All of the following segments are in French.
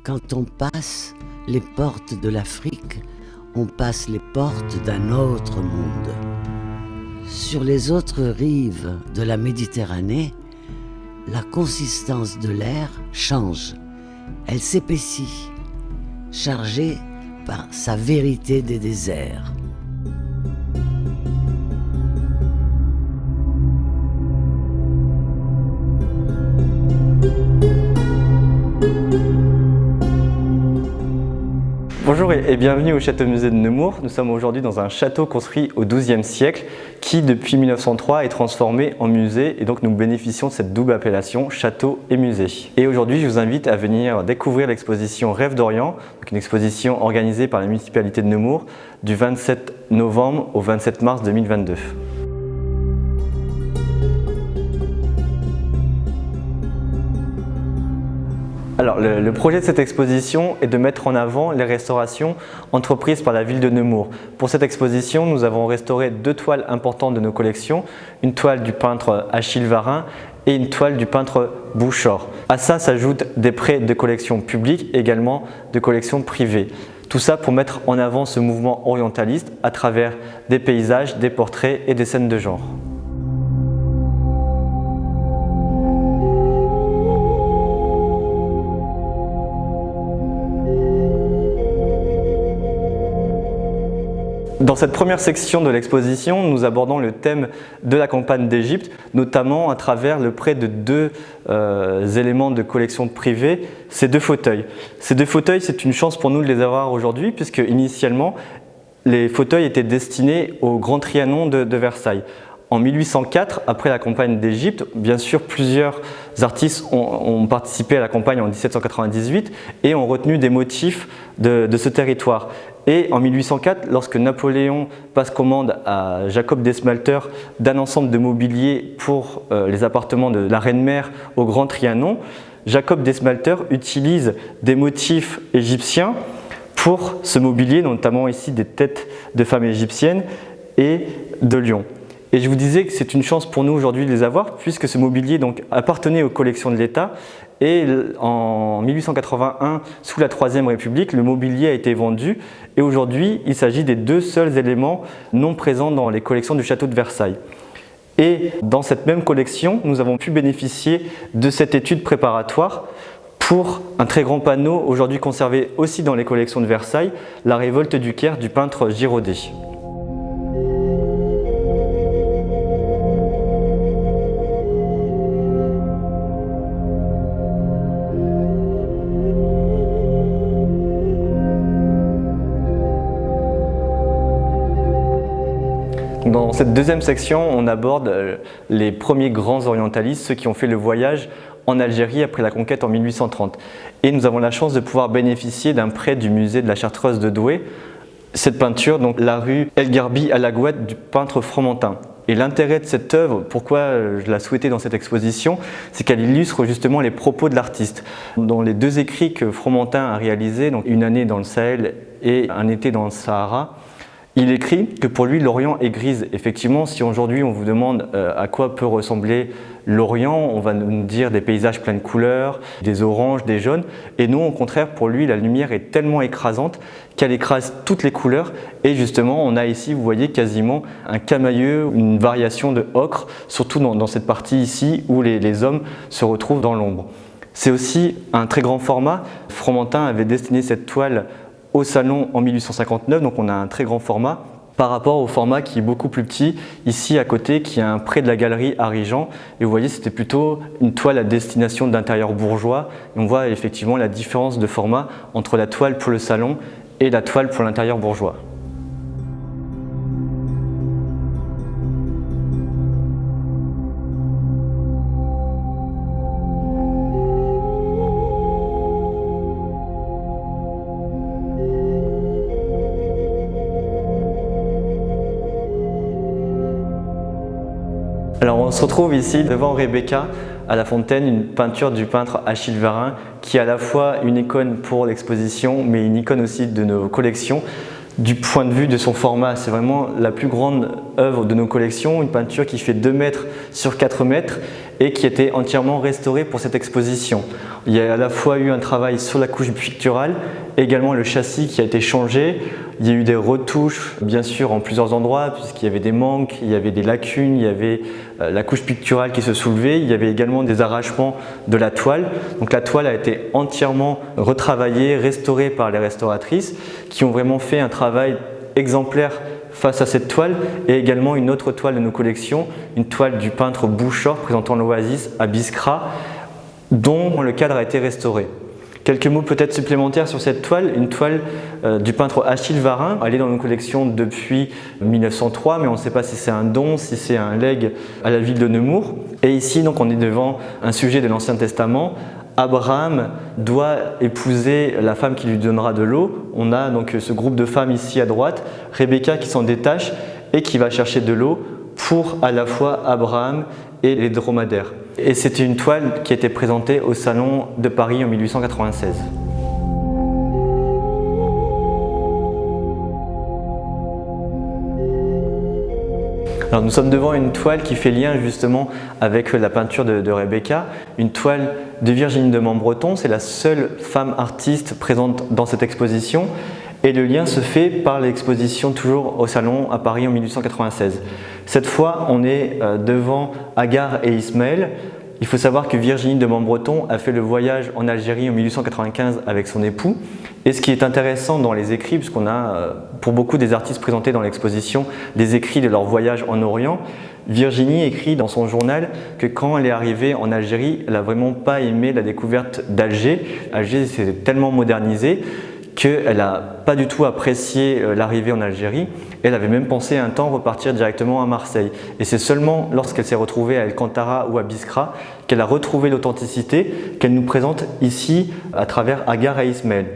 Quand on passe les portes de l'Afrique, on passe les portes d'un autre monde. Sur les autres rives de la Méditerranée, la consistance de l'air change. Elle s'épaissit, chargée par sa vérité des déserts. Bonjour et bienvenue au Château-Musée de Nemours. Nous sommes aujourd'hui dans un château construit au XIIe siècle qui, depuis 1903, est transformé en musée et donc nous bénéficions de cette double appellation château et musée. Et aujourd'hui, je vous invite à venir découvrir l'exposition Rêves d'Orient, une exposition organisée par la municipalité de Nemours du 27 novembre au 27 mars 2022. Alors, le projet de cette exposition est de mettre en avant les restaurations entreprises par la ville de Nemours. Pour cette exposition, nous avons restauré deux toiles importantes de nos collections, une toile du peintre Achille Varin et une toile du peintre Bouchard. À ça s'ajoutent des prêts de collections publiques, également de collections privées. Tout ça pour mettre en avant ce mouvement orientaliste à travers des paysages, des portraits et des scènes de genre. Dans cette première section de l'exposition, nous abordons le thème de la campagne d'Égypte, notamment à travers le prêt de deux éléments de collection privée, ces deux fauteuils. Ces deux fauteuils, c'est une chance pour nous de les avoir aujourd'hui, puisque initialement, les fauteuils étaient destinés au Grand Trianon de Versailles. En 1804, après la campagne d'Égypte, bien sûr, plusieurs artistes ont participé à la campagne en 1798 et ont retenu des motifs de ce territoire. Et en 1804, lorsque Napoléon passe commande à Jacob Desmalter d'un ensemble de mobilier pour les appartements de la Reine-Mère au Grand Trianon, Jacob Desmalter utilise des motifs égyptiens pour ce mobilier, notamment ici des têtes de femmes égyptiennes et de lions. Et je vous disais que c'est une chance pour nous aujourd'hui de les avoir, puisque ce mobilier donc, appartenait aux collections de l'État. Et en 1881, sous la Troisième République, le mobilier a été vendu. Et aujourd'hui, il s'agit des deux seuls éléments non présents dans les collections du château de Versailles. Et dans cette même collection, nous avons pu bénéficier de cette étude préparatoire pour un très grand panneau, aujourd'hui conservé aussi dans les collections de Versailles, La Révolte du Caire du peintre Girodet. Dans cette deuxième section, on aborde les premiers grands orientalistes, ceux qui ont fait le voyage en Algérie après la conquête en 1830. Et nous avons la chance de pouvoir bénéficier d'un prêt du musée de la Chartreuse de Douai. Cette peinture, donc la rue El Gharbi à la Gouette du peintre Fromentin. Et l'intérêt de cette œuvre, pourquoi je l'ai souhaitée dans cette exposition, c'est qu'elle illustre justement les propos de l'artiste. Dans les deux écrits que Fromentin a réalisés, donc une année dans le Sahel et un été dans le Sahara, il écrit que pour lui, l'Orient est grise. Effectivement, si aujourd'hui on vous demande à quoi peut ressembler l'Orient, on va nous dire des paysages pleins de couleurs, des oranges, des jaunes. Et non, au contraire, pour lui, la lumière est tellement écrasante qu'elle écrase toutes les couleurs. Et justement, on a ici, vous voyez, quasiment un camailleux, une variation de ocre, surtout dans cette partie ici où les hommes se retrouvent dans l'ombre. C'est aussi un très grand format. Fromentin avait destiné cette toile au salon en 1859, donc on a un très grand format par rapport au format qui est beaucoup plus petit ici à côté, qui est un prêt de la galerie Harijan. Et vous voyez, c'était plutôt une toile à destination d'intérieur bourgeois. Et on voit effectivement la différence de format entre la toile pour le salon et la toile pour l'intérieur bourgeois. Alors on se retrouve ici devant Rebecca à la Fontaine, une peinture du peintre Achille Varin qui est à la fois une icône pour l'exposition mais une icône aussi de nos collections du point de vue de son format. C'est vraiment la plus grande œuvre de nos collections, une peinture qui fait 2 mètres sur 4 mètres et qui était entièrement restaurée pour cette exposition. Il y a à la fois eu un travail sur la couche picturale, également le châssis qui a été changé. Il y a eu des retouches, bien sûr, en plusieurs endroits, puisqu'il y avait des manques, il y avait des lacunes, il y avait la couche picturale qui se soulevait, il y avait également des arrachements de la toile. Donc la toile a été entièrement retravaillée, restaurée par les restauratrices, qui ont vraiment fait un travail exemplaire face à cette toile, et également une autre toile de nos collections, une toile du peintre Bouchard présentant l'Oasis à Biskra, dont le cadre a été restauré. Quelques mots peut-être supplémentaires sur cette toile, une toile du peintre Achille Varin. Elle est dans nos collections depuis 1903, mais on ne sait pas si c'est un don, si c'est un legs à la ville de Nemours. Et ici, donc, on est devant un sujet de l'Ancien Testament. Abraham doit épouser la femme qui lui donnera de l'eau. On a donc ce groupe de femmes ici à droite, Rebecca qui s'en détache et qui va chercher de l'eau pour à la fois Abraham et les dromadaires. Et c'était une toile qui a été présentée au Salon de Paris en 1896. Alors nous sommes devant une toile qui fait lien justement avec la peinture de Rebecca, une toile de Virginie de Montbreton. C'est la seule femme artiste présente dans cette exposition. Et le lien se fait par l'exposition toujours au Salon à Paris en 1896. Cette fois, on est devant Agar et Ismaël. Il faut savoir que Virginie de Montbreton a fait le voyage en Algérie en 1895 avec son époux. Et ce qui est intéressant dans les écrits, puisqu'on a pour beaucoup des artistes présentés dans l'exposition des écrits de leur voyage en Orient, Virginie écrit dans son journal que quand elle est arrivée en Algérie, elle n'a vraiment pas aimé la découverte d'Alger. Alger s'est tellement modernisé qu'elle n'a pas du tout apprécié l'arrivée en Algérie. Elle avait même pensé un temps repartir directement à Marseille. Et c'est seulement lorsqu'elle s'est retrouvée à El-Kantara ou à Biskra qu'elle a retrouvé l'authenticité qu'elle nous présente ici à travers Agar et Ismaël.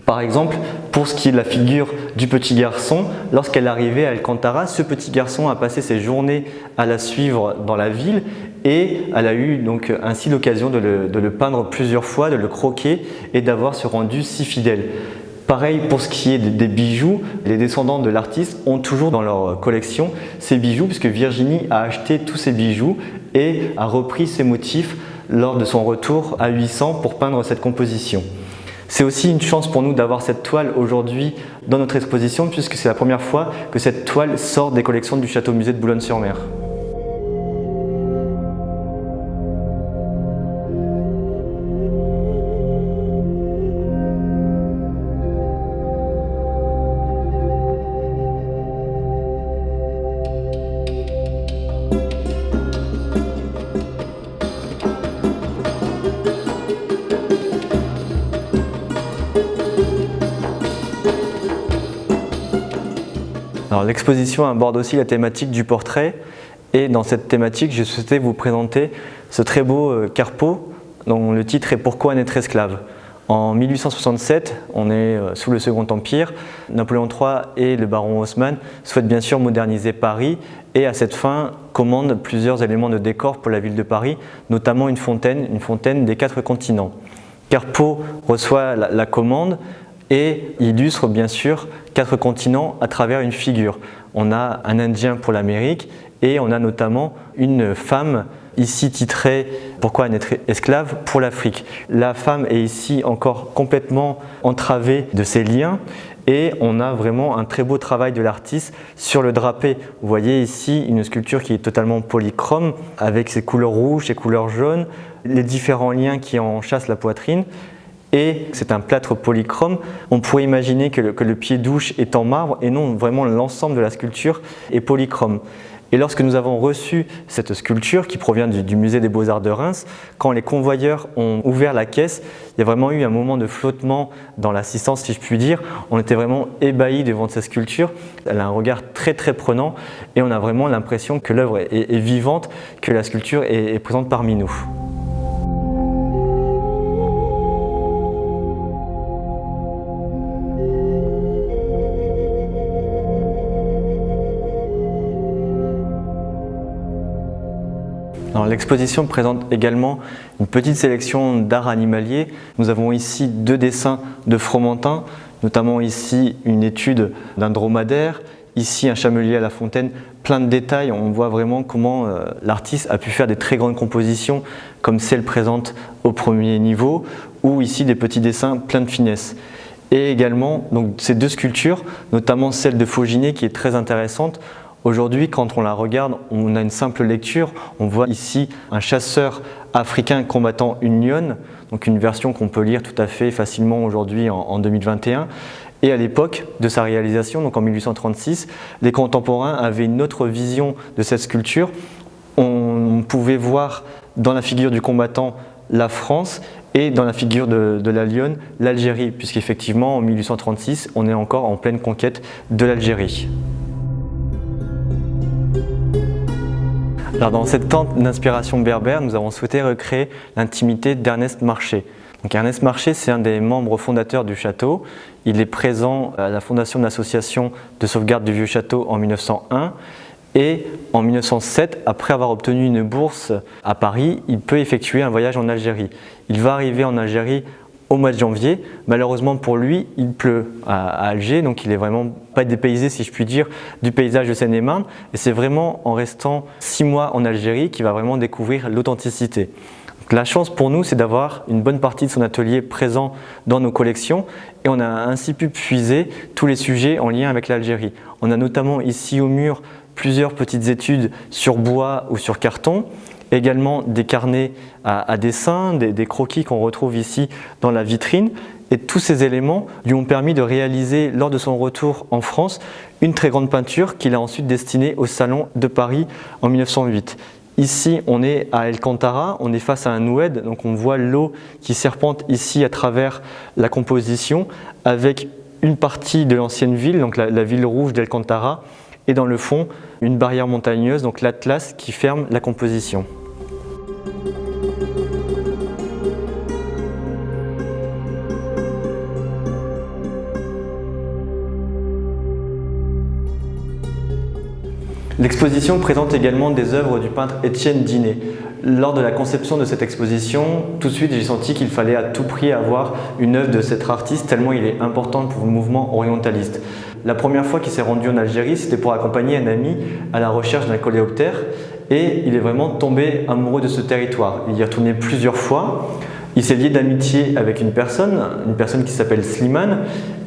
Par exemple, pour ce qui est de la figure du petit garçon, lorsqu'elle est arrivée à El-Kantara, ce petit garçon a passé ses journées à la suivre dans la ville et elle a eu donc ainsi l'occasion de le peindre plusieurs fois, de le croquer et d'avoir ce rendu si fidèle. Pareil pour ce qui est des bijoux, les descendants de l'artiste ont toujours dans leur collection ces bijoux puisque Virginie a acheté tous ces bijoux et a repris ces motifs lors de son retour à 800 pour peindre cette composition. C'est aussi une chance pour nous d'avoir cette toile aujourd'hui dans notre exposition puisque c'est la première fois que cette toile sort des collections du Château-Musée de Boulogne-sur-Mer. Alors, l'exposition aborde aussi la thématique du portrait et dans cette thématique, je souhaitais vous présenter ce très beau Carpeaux dont le titre est « Pourquoi naître esclave ?» En 1867, on est sous le Second Empire, Napoléon III et le baron Haussmann souhaitent bien sûr moderniser Paris et à cette fin commandent plusieurs éléments de décor pour la ville de Paris, notamment une fontaine des 4 continents. Carpeaux reçoit la commande et illustre bien sûr 4 continents à travers une figure. On a un Indien pour l'Amérique et on a notamment une femme ici titrée « Pourquoi naître esclave ?» pour l'Afrique. La femme est ici encore complètement entravée de ses liens et on a vraiment un très beau travail de l'artiste sur le drapé. Vous voyez ici une sculpture qui est totalement polychrome avec ses couleurs rouges, ses couleurs jaunes, les différents liens qui en chassent la poitrine. Et c'est un plâtre polychrome. On pourrait imaginer que le pied-douche est en marbre et non, vraiment l'ensemble de la sculpture est polychrome. Et lorsque nous avons reçu cette sculpture qui provient du musée des Beaux-Arts de Reims, quand les convoyeurs ont ouvert la caisse, il y a vraiment eu un moment de flottement dans l'assistance, si je puis dire. On était vraiment ébahis devant cette sculpture. Elle a un regard très très prenant et on a vraiment l'impression que l'œuvre est vivante, que la sculpture est présente parmi nous. L'exposition présente également une petite sélection d'art animalier. Nous avons ici 2 dessins de Fromentin, notamment ici une étude d'un dromadaire, Ici, un chamelier à la fontaine, plein de détails. On voit vraiment comment l'artiste a pu faire des très grandes compositions comme celle présente au premier niveau, ou ici des petits dessins pleins de finesse. Et également donc, ces deux sculptures, notamment celle de Fauginet qui est très intéressante. Aujourd'hui, quand on la regarde, on a une simple lecture. On voit ici un chasseur africain combattant une lionne, donc une version qu'on peut lire tout à fait facilement aujourd'hui en 2021. Et à l'époque de sa réalisation, donc en 1836, les contemporains avaient une autre vision de cette sculpture. On pouvait voir dans la figure du combattant la France et dans la figure de la lionne l'Algérie, puisqu'effectivement en 1836, on est encore en pleine conquête de l'Algérie. Alors dans cette tente d'inspiration berbère, nous avons souhaité recréer l'intimité d'Ernest Marché. Donc Ernest Marché, c'est un des membres fondateurs du château. Il est présent à la fondation de l'association de sauvegarde du vieux château en 1901. Et en 1907, après avoir obtenu une bourse à Paris, il peut effectuer un voyage en Algérie. Il va arriver en Algérie au mois de janvier. Malheureusement pour lui, il pleut à Alger, donc il n'est vraiment pas dépaysé, si je puis dire, du paysage de Seine-et-Marne. Et c'est vraiment en restant 6 mois en Algérie qu'il va vraiment découvrir l'authenticité. La chance pour nous, c'est d'avoir une bonne partie de son atelier présent dans nos collections et on a ainsi pu puiser tous les sujets en lien avec l'Algérie. On a notamment ici au mur plusieurs petites études sur bois ou sur carton, également des carnets à dessin, des croquis qu'on retrouve ici dans la vitrine. Et tous ces éléments lui ont permis de réaliser, lors de son retour en France, une très grande peinture qu'il a ensuite destinée au Salon de Paris en 1908. Ici, on est à Alcantara, on est face à un oued, donc on voit l'eau qui serpente ici à travers la composition avec une partie de l'ancienne ville, donc la ville rouge d'Alcantara, et dans le fond, une barrière montagneuse, donc l'Atlas, qui ferme la composition. L'exposition présente également des œuvres du peintre Étienne Dinet. Lors de la conception de cette exposition, tout de suite j'ai senti qu'il fallait à tout prix avoir une œuvre de cet artiste tellement il est important pour le mouvement orientaliste. La première fois qu'il s'est rendu en Algérie, c'était pour accompagner un ami à la recherche d'un coléoptère et il est vraiment tombé amoureux de ce territoire. Il y est retourné plusieurs fois. Il s'est lié d'amitié avec une personne qui s'appelle Slimane,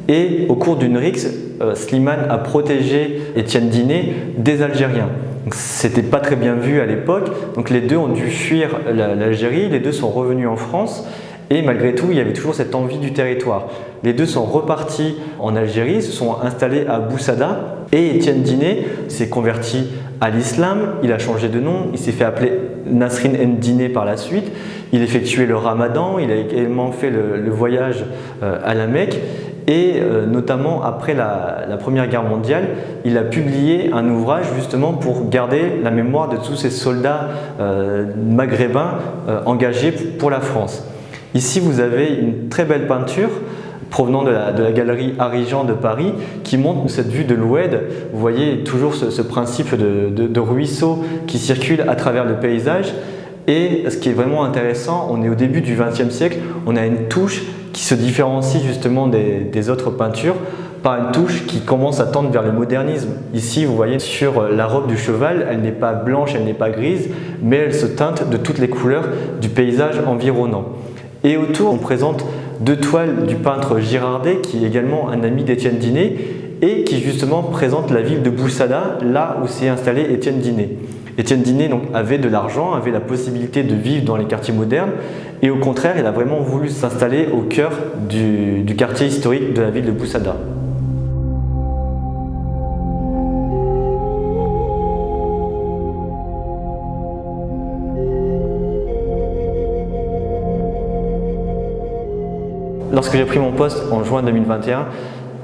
et au cours d'une rixe, Slimane a protégé Étienne Dinet des Algériens. C'était pas très bien vu à l'époque, donc les deux ont dû fuir l'Algérie, les deux sont revenus en France, et malgré tout, il y avait toujours cette envie du territoire. Les deux sont repartis en Algérie, se sont installés à Boussada, et Étienne Dinet s'est converti à l'islam, il a changé de nom, il s'est fait appeler Nasrin Dinet par la suite, il effectuait le ramadan, il a également fait le voyage à la Mecque, et notamment après la Première Guerre mondiale, il a publié un ouvrage justement pour garder la mémoire de tous ces soldats maghrébins engagés pour la France. Ici, vous avez une très belle peinture provenant de la galerie Harry-Jean de Paris qui montre cette vue de l'Oued. Vous voyez toujours ce principe de ruisseau qui circule à travers le paysage. Et ce qui est vraiment intéressant, on est au début du XXe siècle, on a une touche qui se différencie justement des autres peintures par une touche qui commence à tendre vers le modernisme. Ici, vous voyez sur la robe du cheval, elle n'est pas blanche, elle n'est pas grise, mais elle se teinte de toutes les couleurs du paysage environnant. Et autour, on présente 2 toiles du peintre Girardet, qui est également un ami d'Étienne Dinet, et qui justement présente la ville de Boussada, là où s'est installé Étienne Dinet. Étienne Dinet donc, avait de l'argent, avait la possibilité de vivre dans les quartiers modernes, et au contraire, il a vraiment voulu s'installer au cœur du quartier historique de la ville de Boussada. Lorsque j'ai pris mon poste en juin 2021,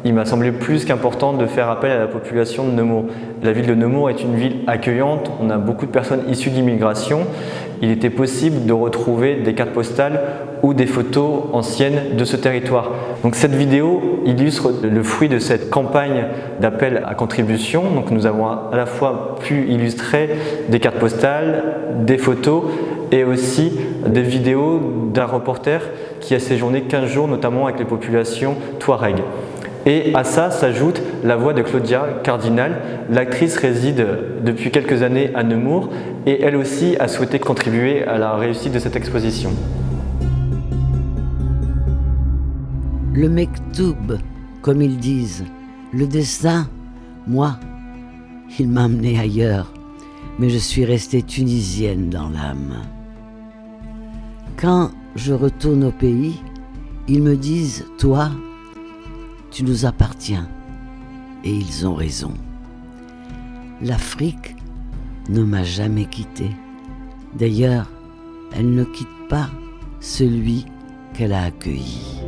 il m'a semblé plus qu'important de faire appel à la population de Nemours. La ville de Nemours est une ville accueillante, on a beaucoup de personnes issues d'immigration. Il était possible de retrouver des cartes postales ou des photos anciennes de ce territoire. Donc cette vidéo illustre le fruit de cette campagne d'appel à contribution. Donc nous avons à la fois pu illustrer des cartes postales, des photos et aussi des vidéos d'un reporter qui a séjourné 15 jours notamment avec les populations touareg. Et à ça s'ajoute la voix de Claudia Cardinal. L'actrice réside depuis quelques années à Nemours et elle aussi a souhaité contribuer à la réussite de cette exposition. Le mektoub, comme ils disent, le destin, moi, il m'a amené ailleurs, mais je suis restée tunisienne dans l'âme. Quand je retourne au pays, ils me disent, toi, tu nous appartiens. Et ils ont raison. L'Afrique ne m'a jamais quittée. D'ailleurs, elle ne quitte pas celui qu'elle a accueilli.